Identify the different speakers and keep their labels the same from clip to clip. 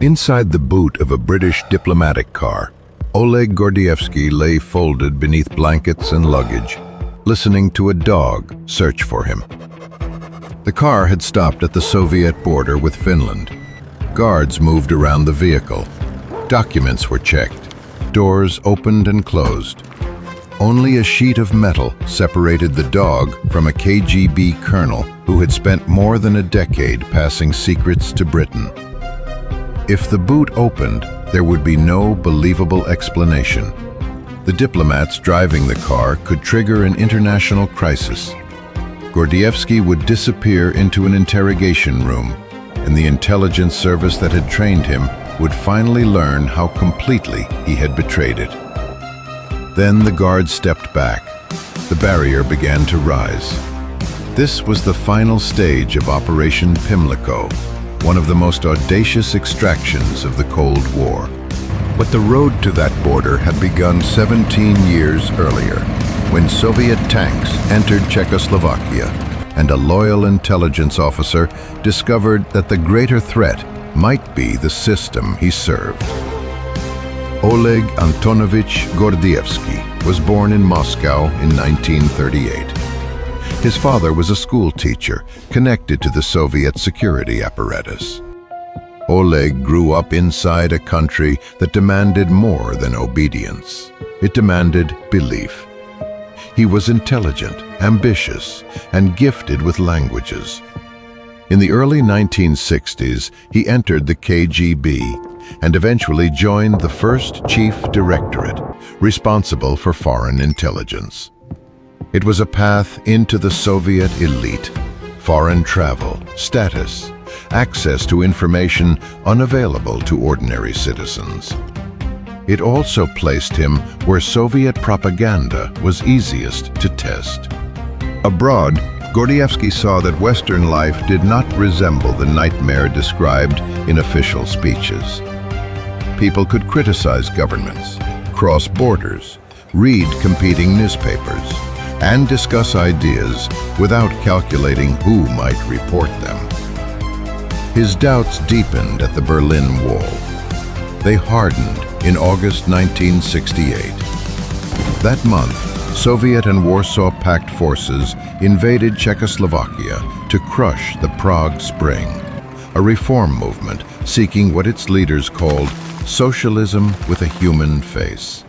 Speaker 1: Inside the boot of a British diplomatic car, Oleg Gordievsky lay folded beneath blankets and luggage, listening to a dog search for him. The car had stopped at the Soviet border with Finland. Guards moved around the vehicle. Documents were checked. Doors opened and closed. Only a sheet of metal separated the dog from a KGB colonel who had spent more than a decade passing secrets to Britain. If the boot opened, there would be no believable explanation. The diplomats driving the car could trigger an international crisis. Gordievsky would disappear into an interrogation room, and the intelligence service that had trained him would finally learn how completely he had betrayed it. Then the guards stepped back. The barrier began to rise. This was the final stage of Operation Pimlico, one of the most audacious extractions of the Cold War. But the road to that border had begun 17 years earlier, when Soviet tanks entered Czechoslovakia, and a loyal intelligence officer discovered that the greater threat might be the system he served. Oleg Antonovich Gordievsky was born in Moscow in 1938. His father was a school teacher connected to the Soviet security apparatus. Oleg grew up inside a country that demanded more than obedience. It demanded belief. He was intelligent, ambitious, and gifted with languages. In the early 1960s, he entered the KGB and eventually joined the first Chief Directorate, responsible for foreign intelligence. It was a path into the Soviet elite, foreign travel, status, access to information unavailable to ordinary citizens. It also placed him where Soviet propaganda was easiest to test. Abroad, Gordievsky saw that Western life did not resemble the nightmare described in official speeches. People could criticize governments, cross borders, read competing newspapers, and discuss ideas without calculating who might report them. His doubts deepened at the Berlin Wall. They hardened in August 1968. That month, Soviet and Warsaw Pact forces invaded Czechoslovakia to crush the Prague Spring, a reform movement seeking what its leaders called socialism with a human face.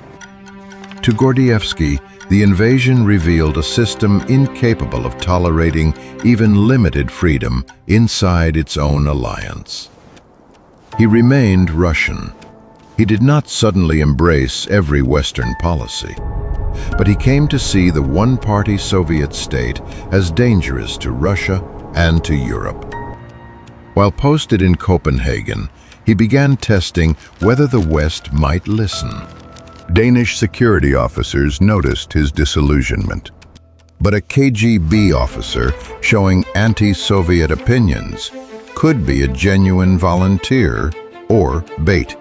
Speaker 1: To Gordievsky, the invasion revealed a system incapable of tolerating even limited freedom inside its own alliance. He remained Russian. He did not suddenly embrace every Western policy, but he came to see the one-party Soviet state as dangerous to Russia and to Europe. While posted in Copenhagen, he began testing whether the West might listen. Danish security officers noticed his disillusionment, but a KGB officer showing anti-Soviet opinions could be a genuine volunteer or bait.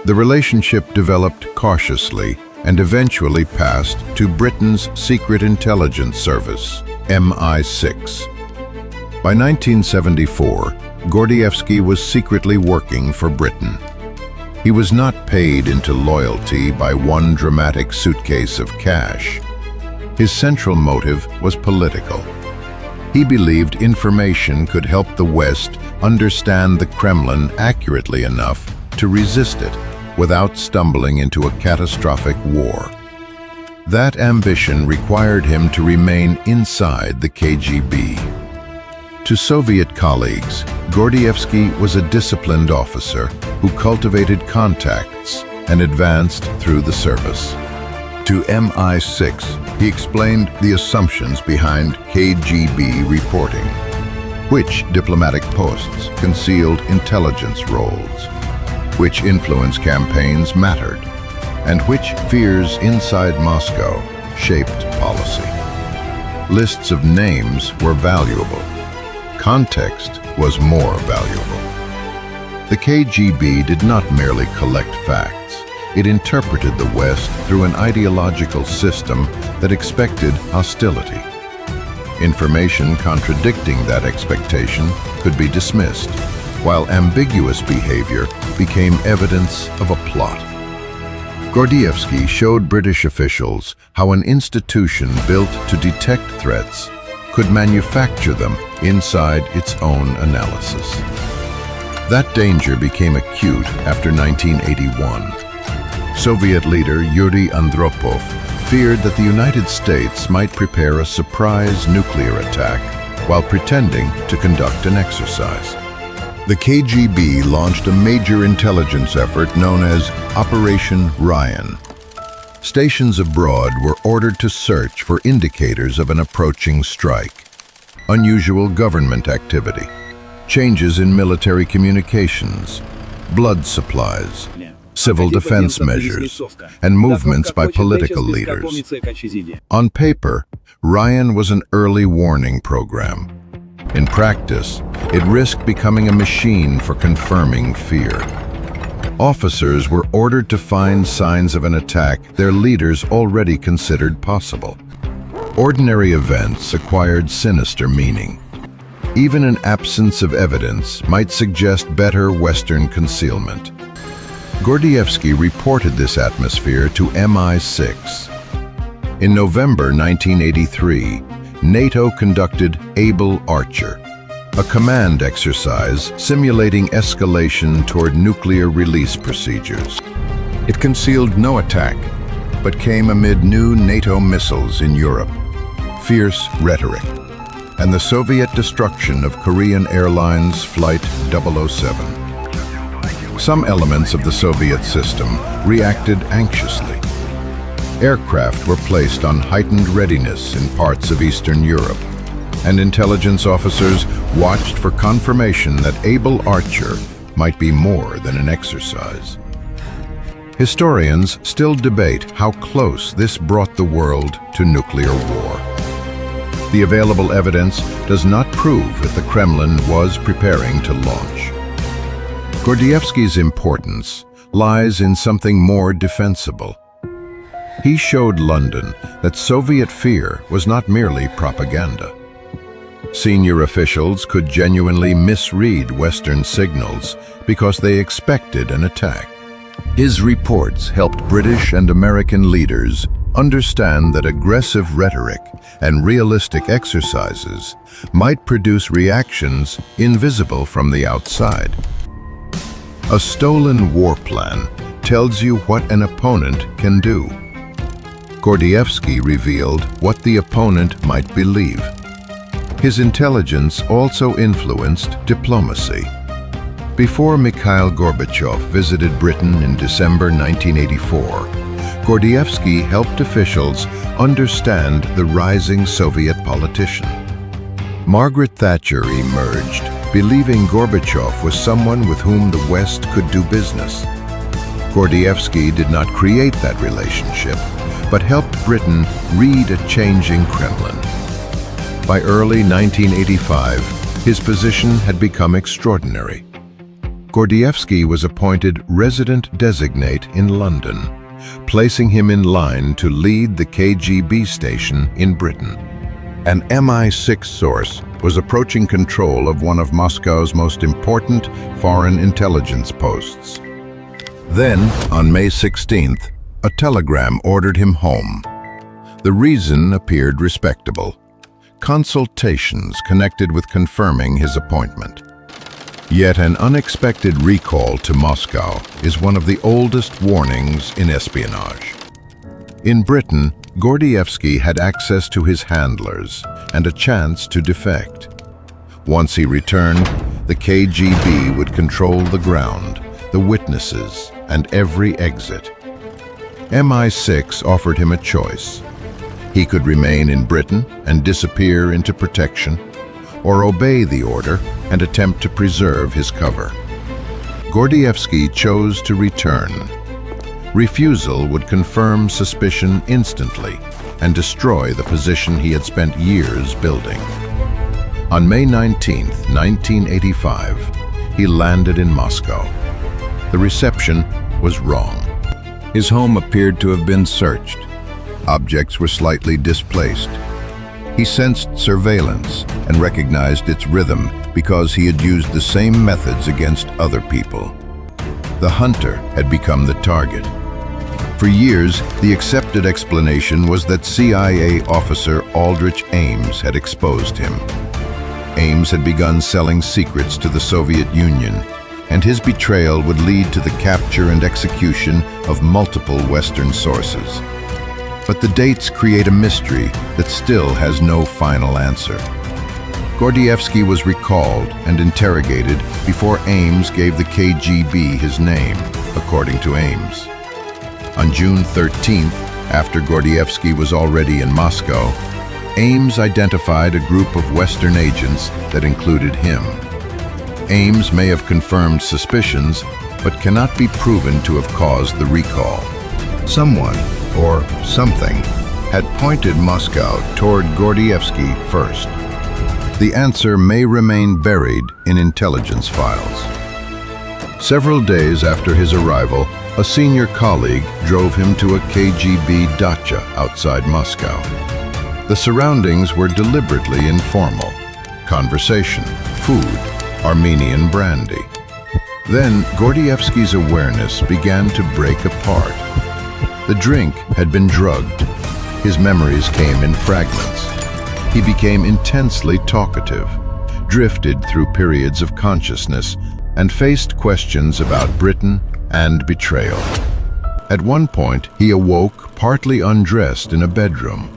Speaker 1: The relationship developed cautiously and eventually passed to Britain's Secret Intelligence Service, MI6. By 1974, Gordievsky was secretly working for Britain. He was not paid into loyalty by one dramatic suitcase of cash. His central motive was political. He believed information could help the West understand the Kremlin accurately enough to resist it without stumbling into a catastrophic war. That ambition required him to remain inside the KGB. To Soviet colleagues, Gordievsky was a disciplined officer who cultivated contacts and advanced through the service. To MI6, he explained the assumptions behind KGB reporting, which diplomatic posts concealed intelligence roles, which influence campaigns mattered, and which fears inside Moscow shaped policy. Lists of names were valuable. Context was more valuable. The KGB did not merely collect facts. It interpreted the West through an ideological system that expected hostility. Information contradicting that expectation could be dismissed, while ambiguous behavior became evidence of a plot. Gordievsky showed British officials how an institution built to detect threats could manufacture them inside its own analysis. That danger became acute after 1981. Soviet leader Yuri Andropov feared that the United States might prepare a surprise nuclear attack while pretending to conduct an exercise. The KGB launched a major intelligence effort known as Operation Ryan. Stations abroad were ordered to search for indicators of an approaching strike, unusual government activity, changes in military communications, blood supplies, civil defense measures, and movements by political leaders. On paper, Ryan was an early warning program. In practice, it risked becoming a machine for confirming fear. Officers were ordered to find signs of an attack their leaders already considered possible. Ordinary events acquired sinister meaning. Even an absence of evidence might suggest better Western concealment. Gordievsky reported this atmosphere to MI6. In November 1983, NATO conducted Able Archer, a command exercise simulating escalation toward nuclear release procedures. It concealed no attack, but came amid new NATO missiles in Europe, fierce rhetoric, and the Soviet destruction of Korean Airlines Flight 007. Some elements of the Soviet system reacted anxiously. Aircraft were placed on heightened readiness in parts of Eastern Europe, and intelligence officers watched for confirmation that Able Archer might be more than an exercise. Historians still debate how close this brought the world to nuclear war. The available evidence does not prove that the Kremlin was preparing to launch. Gordievsky's importance lies in something more defensible. He showed London that Soviet fear was not merely propaganda. Senior officials could genuinely misread Western signals because they expected an attack. His reports helped British and American leaders understand that aggressive rhetoric and realistic exercises might produce reactions invisible from the outside. A stolen war plan tells you what an opponent can do. Gordievsky revealed what the opponent might believe. His intelligence also influenced diplomacy. Before Mikhail Gorbachev visited Britain in December 1984, Gordievsky helped officials understand the rising Soviet politician. Margaret Thatcher emerged, believing Gorbachev was someone with whom the West could do business. Gordievsky did not create that relationship, but helped Britain read a changing Kremlin. By early 1985, his position had become extraordinary. Gordievsky was appointed resident designate in London, placing him in line to lead the KGB station in Britain. An MI6 source was approaching control of one of Moscow's most important foreign intelligence posts. Then, on May 16th, a telegram ordered him home. The reason appeared respectable: consultations connected with confirming his appointment. Yet an unexpected recall to Moscow is one of the oldest warnings in espionage. In Britain, Gordievsky had access to his handlers and a chance to defect. Once he returned, the KGB would control the ground, the witnesses, and every exit. MI6 offered him a choice. He could remain in Britain and disappear into protection, or obey the order and attempt to preserve his cover. Gordievsky chose to return. Refusal would confirm suspicion instantly and destroy the position he had spent years building. On May 19, 1985, he landed in Moscow. The reception was wrong. His home appeared to have been searched. Objects were slightly displaced. He sensed surveillance and recognized its rhythm because he had used the same methods against other people. The hunter had become the target. For years, the accepted explanation was that CIA officer Aldrich Ames had exposed him. Ames had begun selling secrets to the Soviet Union, and his betrayal would lead to the capture and execution of multiple Western sources. But the dates create a mystery that still has no final answer. Gordievsky was recalled and interrogated before Ames gave the KGB his name, according to Ames. On June 13th, after Gordievsky was already in Moscow, Ames identified a group of Western agents that included him. Ames may have confirmed suspicions, but cannot be proven to have caused the recall. Someone, or something, had pointed Moscow toward Gordievsky first. The answer may remain buried in intelligence files. Several days after his arrival, a senior colleague drove him to a KGB dacha outside Moscow. The surroundings were deliberately informal. Conversation, food, Armenian brandy. Then Gordievsky's awareness began to break apart. The drink had been drugged. His memories came in fragments. He became intensely talkative, drifted through periods of consciousness, and faced questions about Britain and betrayal. At one point, he awoke partly undressed in a bedroom.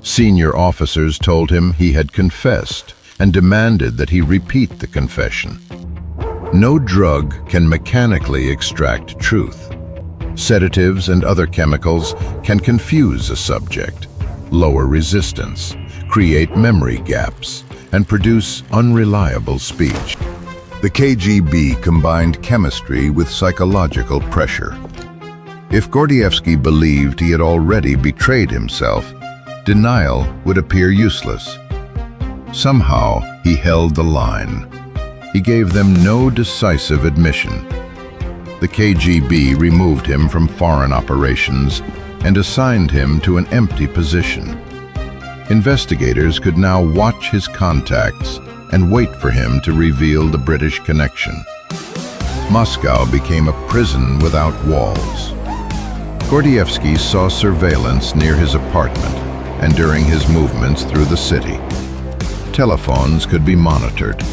Speaker 1: Senior officers told him he had confessed and demanded that he repeat the confession. No drug can mechanically extract truth. Sedatives and other chemicals can confuse a subject, lower resistance, create memory gaps, and produce unreliable speech. The KGB combined chemistry with psychological pressure. If Gordievsky believed he had already betrayed himself, denial would appear useless. Somehow, he held the line. He gave them no decisive admission. The KGB removed him from foreign operations and assigned him to an empty position. Investigators could now watch his contacts and wait for him to reveal the British connection. Moscow became a prison without walls. Gordievsky saw surveillance near his apartment and during his movements through the city. Telephones could be monitored.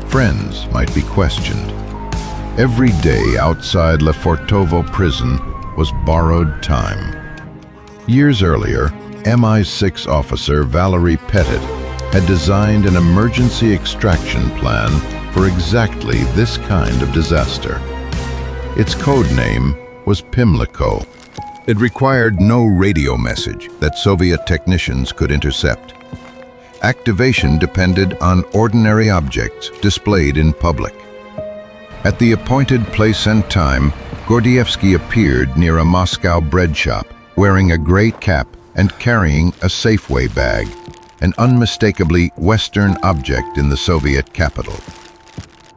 Speaker 1: Friends might be questioned. Every day outside Lefortovo prison was borrowed time. Years earlier, MI6 officer Valery Petit had designed an emergency extraction plan for exactly this kind of disaster. Its code name was Pimlico. It required no radio message that Soviet technicians could intercept. Activation depended on ordinary objects displayed in public. At the appointed place and time, Gordievsky appeared near a Moscow bread shop, wearing a gray cap and carrying a Safeway bag, an unmistakably Western object in the Soviet capital.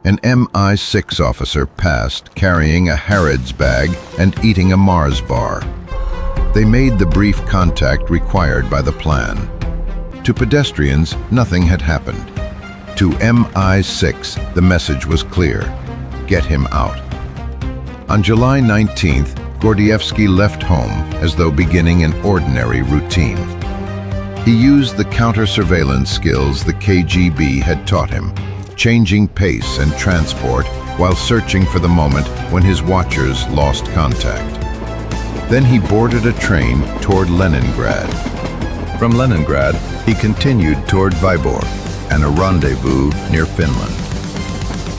Speaker 1: An MI6 officer passed carrying a Harrods bag and eating a Mars bar. They made the brief contact required by the plan. To pedestrians, nothing had happened. To MI6, the message was clear: get him out. On July 19th, Gordievsky left home as though beginning an ordinary routine. He used the counter-surveillance skills the KGB had taught him, changing pace and transport while searching for the moment when his watchers lost contact. Then he boarded a train toward Leningrad. From Leningrad, he continued toward Vyborg and a rendezvous near Finland.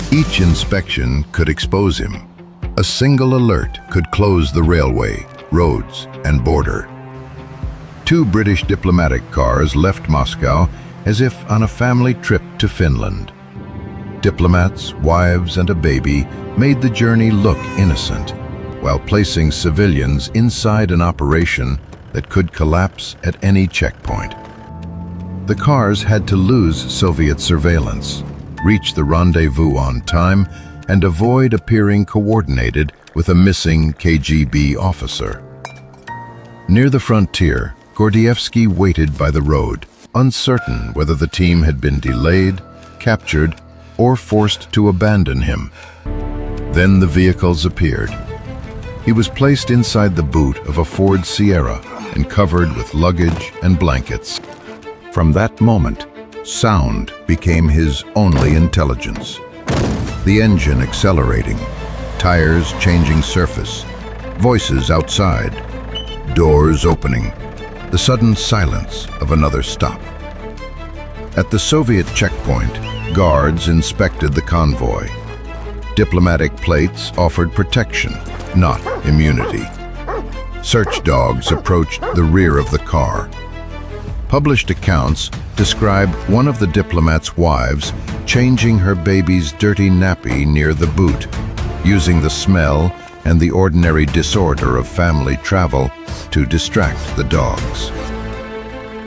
Speaker 1: Each inspection could expose him. A single alert could close the railway, roads, and border. 2 British diplomatic cars left Moscow as if on a family trip to Finland. Diplomats, wives, and a baby made the journey look innocent, while placing civilians inside an operation that could collapse at any checkpoint. The cars had to lose Soviet surveillance, reach the rendezvous on time, and avoid appearing coordinated with a missing KGB officer. Near the frontier, Gordievsky waited by the road, uncertain whether the team had been delayed, captured, or forced to abandon him. Then the vehicles appeared. He was placed inside the boot of a Ford Sierra and covered with luggage and blankets. From that moment, sound became his only intelligence. The engine accelerating, tires changing surface, voices outside, doors opening, the sudden silence of another stop. At the Soviet checkpoint, guards inspected the convoy. Diplomatic plates offered protection, not immunity. Search dogs approached the rear of the car. Published accounts describe one of the diplomat's wives changing her baby's dirty nappy near the boot, using the smell and the ordinary disorder of family travel to distract the dogs.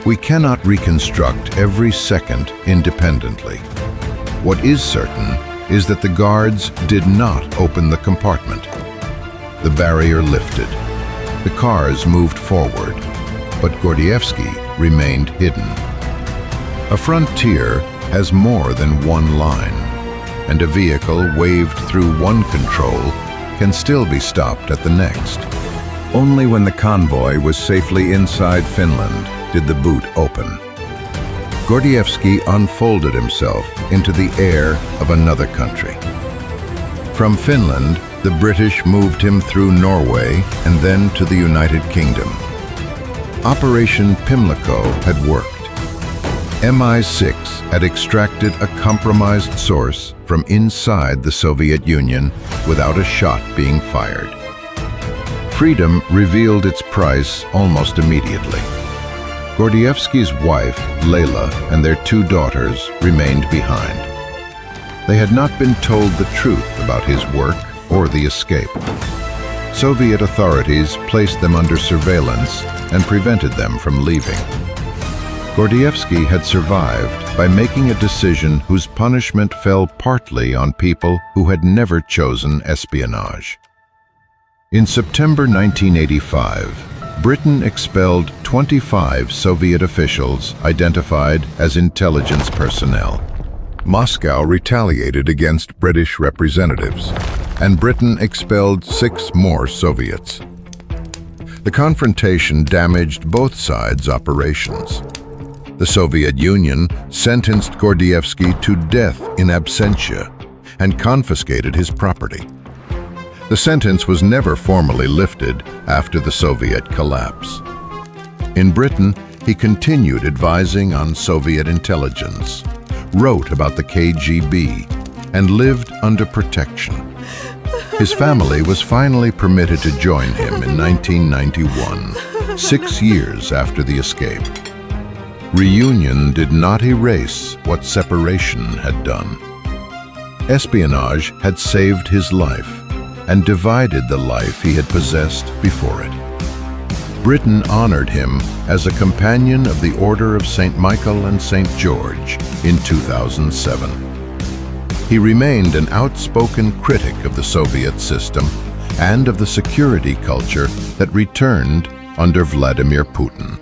Speaker 1: We cannot reconstruct every second independently. What is certain is that the guards did not open the compartment. The barrier lifted. The cars moved forward, but Gordievsky remained hidden. A frontier has more than one line, and a vehicle waved through one control can still be stopped at the next. Only when the convoy was safely inside Finland did the boot open. Gordievsky unfolded himself into the air of another country. From Finland, the British moved him through Norway and then to the United Kingdom. Operation Pimlico had worked. MI6 had extracted a compromised source from inside the Soviet Union without a shot being fired. Freedom revealed its price almost immediately. Gordievsky's wife, Layla, and their two daughters remained behind. They had not been told the truth about his work or the escape. Soviet authorities placed them under surveillance and prevented them from leaving. Gordievsky had survived by making a decision whose punishment fell partly on people who had never chosen espionage. In September 1985, Britain expelled 25 Soviet officials identified as intelligence personnel. Moscow retaliated against British representatives, and Britain expelled 6 more Soviets. The confrontation damaged both sides' operations. The Soviet Union sentenced Gordievsky to death in absentia and confiscated his property. The sentence was never formally lifted after the Soviet collapse. In Britain, he continued advising on Soviet intelligence, wrote about the KGB, and lived under protection. His family was finally permitted to join him in 1991, 6 years after the escape. Reunion did not erase what separation had done. Espionage had saved his life and divided the life he had possessed before it. Britain honored him as a companion of the Order of St. Michael and St. George in 2007. He remained an outspoken critic of the Soviet system and of the security culture that returned under Vladimir Putin.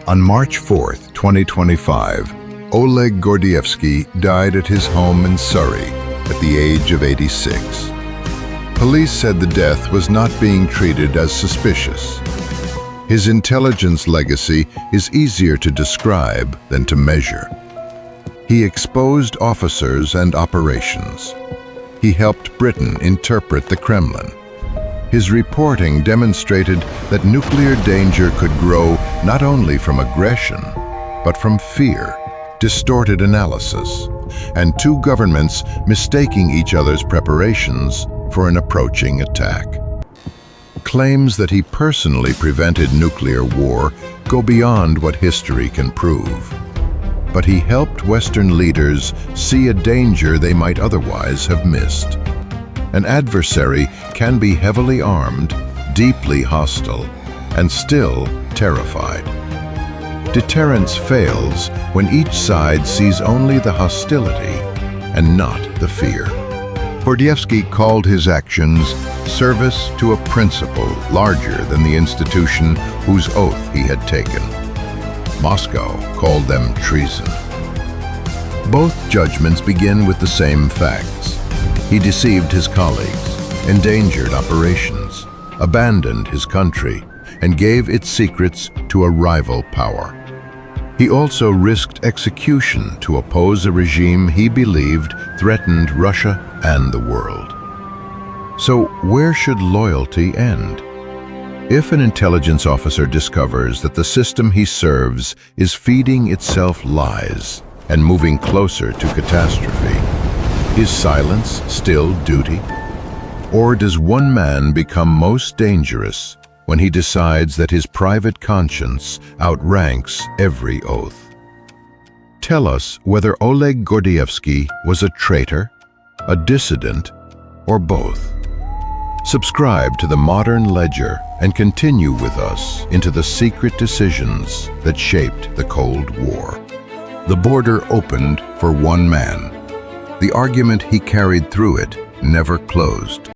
Speaker 1: On March 4, 2025, Oleg Gordievsky died at his home in Surrey at the age of 86. Police said the death was not being treated as suspicious. His intelligence legacy is easier to describe than to measure. He exposed officers and operations. He helped Britain interpret the Kremlin. His reporting demonstrated that nuclear danger could grow not only from aggression, but from fear, distorted analysis, and two governments mistaking each other's preparations for an approaching attack. Claims that he personally prevented nuclear war go beyond what history can prove. But he helped Western leaders see a danger they might otherwise have missed. An adversary can be heavily armed, deeply hostile, and still terrified. Deterrence fails when each side sees only the hostility and not the fear. Gordievsky called his actions service to a principle larger than the institution whose oath he had taken. Moscow called them treason. Both judgments begin with the same facts. He deceived his colleagues, endangered operations, abandoned his country, and gave its secrets to a rival power. He also risked execution to oppose a regime he believed threatened Russia and the world. So where should loyalty end? If an intelligence officer discovers that the system he serves is feeding itself lies and moving closer to catastrophe, is silence still duty? Or does one man become most dangerous when he decides that his private conscience outranks every oath? Tell us whether Oleg Gordievsky was a traitor, a dissident, or both. Subscribe to the Modern Ledger and continue with us into the secret decisions that shaped the Cold War. The border opened for one man. The argument he carried through it never closed.